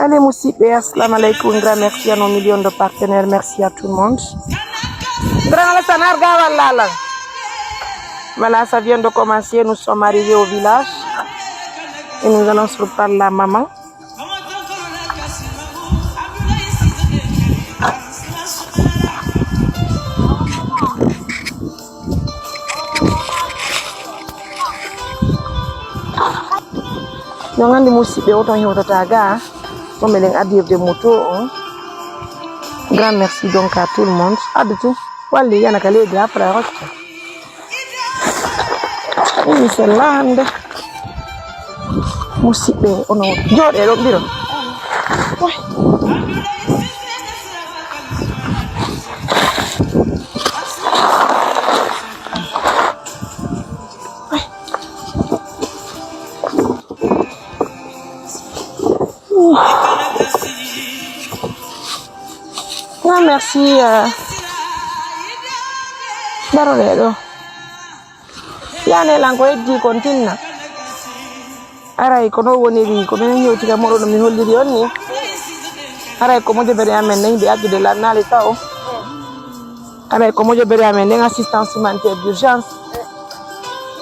Allez, Moussibé, assalamu alaikum. Un grand merci à nos millions de partenaires. Merci à tout le monde. Voilà, ça vient de commencer. Nous sommes arrivés au village. Et nous allons se reparler la maman. Nous avons des Moussibé autant de taga. Comme les adhérents de moto. Grand merci donc à tout le monde. À tout. Voilà, il y a un calé de après. C'est là. Moussibé, on a jodé le bureau. Non, merci. Baroledo. Yane lango di continue. Aray ko no woni ri ko men ñewti ga moro no mi holliri on ni. Aray ko mo jobere amen nañ bi addu de la nali taw. Aray ko mo jobere amen nañ assistance humanitaire d'urgence.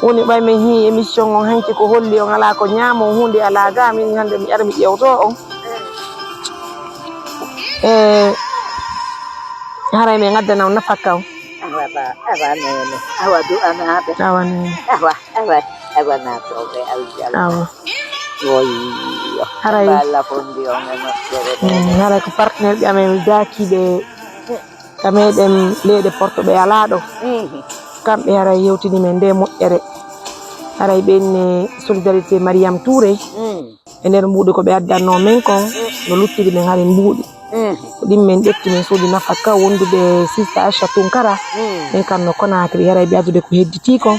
Woni bay men hi émission on hanki ko holli on ala ko ñaamo hunde ala ga min hande mi ara mi ƴewto on. Haray me ngaddana on nafakaw. Awa do anabe. Awa ni. Awa na to be aljal. Awa. Woy. Haray. Balla fondi on no tere. Haray ko partenaire bi amen daki de kameden leede porto be ala do. Kambe haray yewtini men de moƴƴere. Haray benne solidarité Mariam Touré. E nder mbuuɗi ko ɓe addanno men kon no luttiri men haray mbuuɗi. Ɗin men ƴetti men soodi nafaka wondude sista Acha Tunkara en kan no Conakry haray ɓe addude ko hedditi kon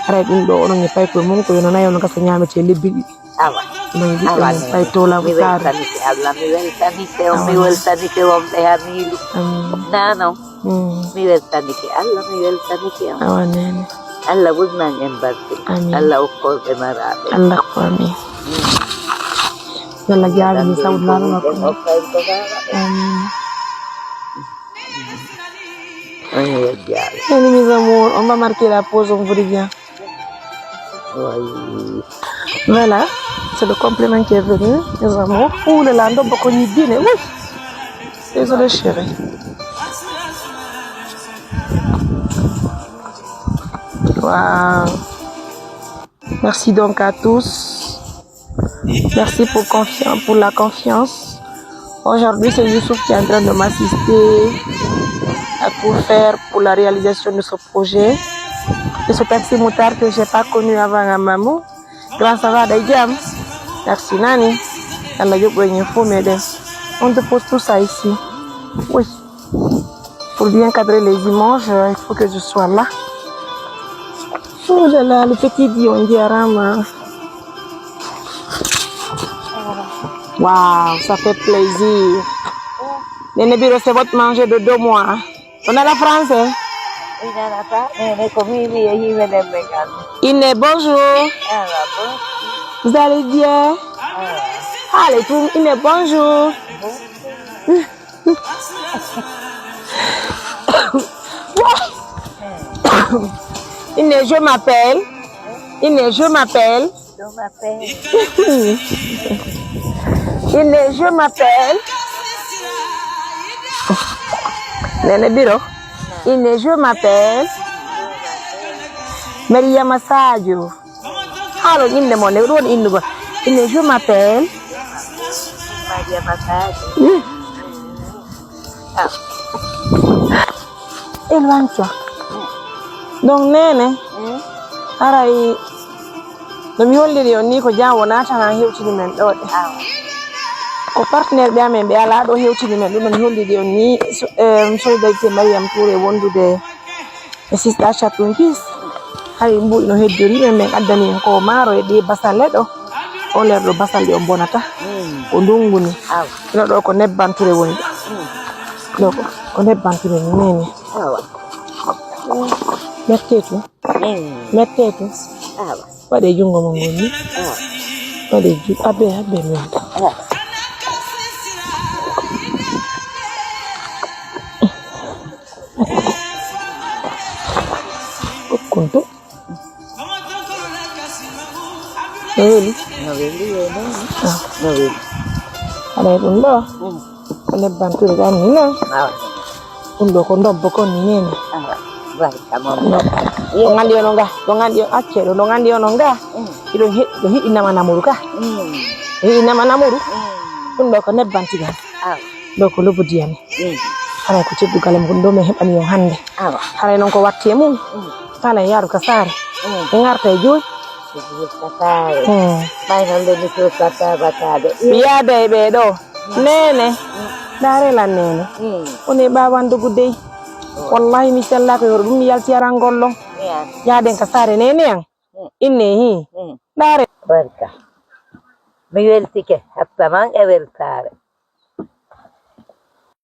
haray ɗum ɗo onon e pay koye mum ko yono nayi ono gasa ñamete lebbi ɗiɗi awa ɗum ɓiɓɓe men pay tolamu saare Allah mi weltanike on mi weltanike wonɓe hamilu nanon mi weltanike Allah mi weltanike on awa nene Allah wonnan en barke Allah okkolɓe maraɓe Allah ko amin Yalla jaabini sawdu laala ko amin mes amours, on va marquer la pause, on vous revient. Oui. Voilà, c'est le complément qui est venu, mes amours. Ouh là là, on doit pas bien. Oui. Désolé chérie. Wow. Merci donc à tous. Merci pour la confiance. Aujourd'hui, c'est Youssouf qui est en train de m'assister pour la réalisation de ce projet. De ce taxi moutard que je n'ai pas connu avant à Mamou. Grâce à Vadayam. Merci Nani. On dépose tout ça ici. Oui. Pour bien cadrer les images, il faut que je sois là. Oh là là, le petit Dion Diarama. Waouh, ça fait plaisir. Nene Biro, c'est votre manger de 2 mois. On a la français. Iné, bonjour. Vous allez bien? Allez, tout. Iné, bonjour. Iné, je m'appelle. Iné, je m'appelle. Iné, je m'appelle. Nene Biro. Iné, je m'appelle. Mariama Sadio. Alors, Iné, mon nom, Iné, je m'appelle. Mariama Sadio. Éloigne-toi. Donc, Nene, aray, no mi holliri on ni ko jam wonata ha hewtini men ɗo de. Ko partenaire ɓe amen ɓe ala ɗo hewtini men ɗum no mi holliri on ni solidarité Mariam Touré wondude e sista Acha Tunkis. Hay mbuɗi no heddori men addani en ko maaro e ɗi basalle ɗo. O ler ɗo basalle o bonata. Ko ndungu ni. Ino ɗo ko nebban Touré woni ɗo. Ɗo ko nebban Touré ni nene. Mettetu. Mettetu. Waɗe jungo mo ngoni. Waɗe ju abe men. kuntu weli no weli no weli ada ɗum ɗo ko nebban turɗam ni non ɗum ɗo ko ndobbo kon ni nene barka mom ɗo gandi ono nga ɗo gandi on acce ɗo gandi ono nga ɗo hiɗinama namuru ka hiɗinama namuru ɗum ɗo ko nebban tigal ɗo ko lobo diyami haray ko ceddugal mum ɗo min heɓani on hande haray noon ko watti e mum kala yaaru ka saare ɓe garta e jooyi mi yaada e ɓeeɗo nene darelan nene one ɓawandugu dey wallahi mi sellaka yoto ɗum mi yalti aran gollon yaaden ka saare nene yan inne hi dare barka mi weltike hatta man e weltare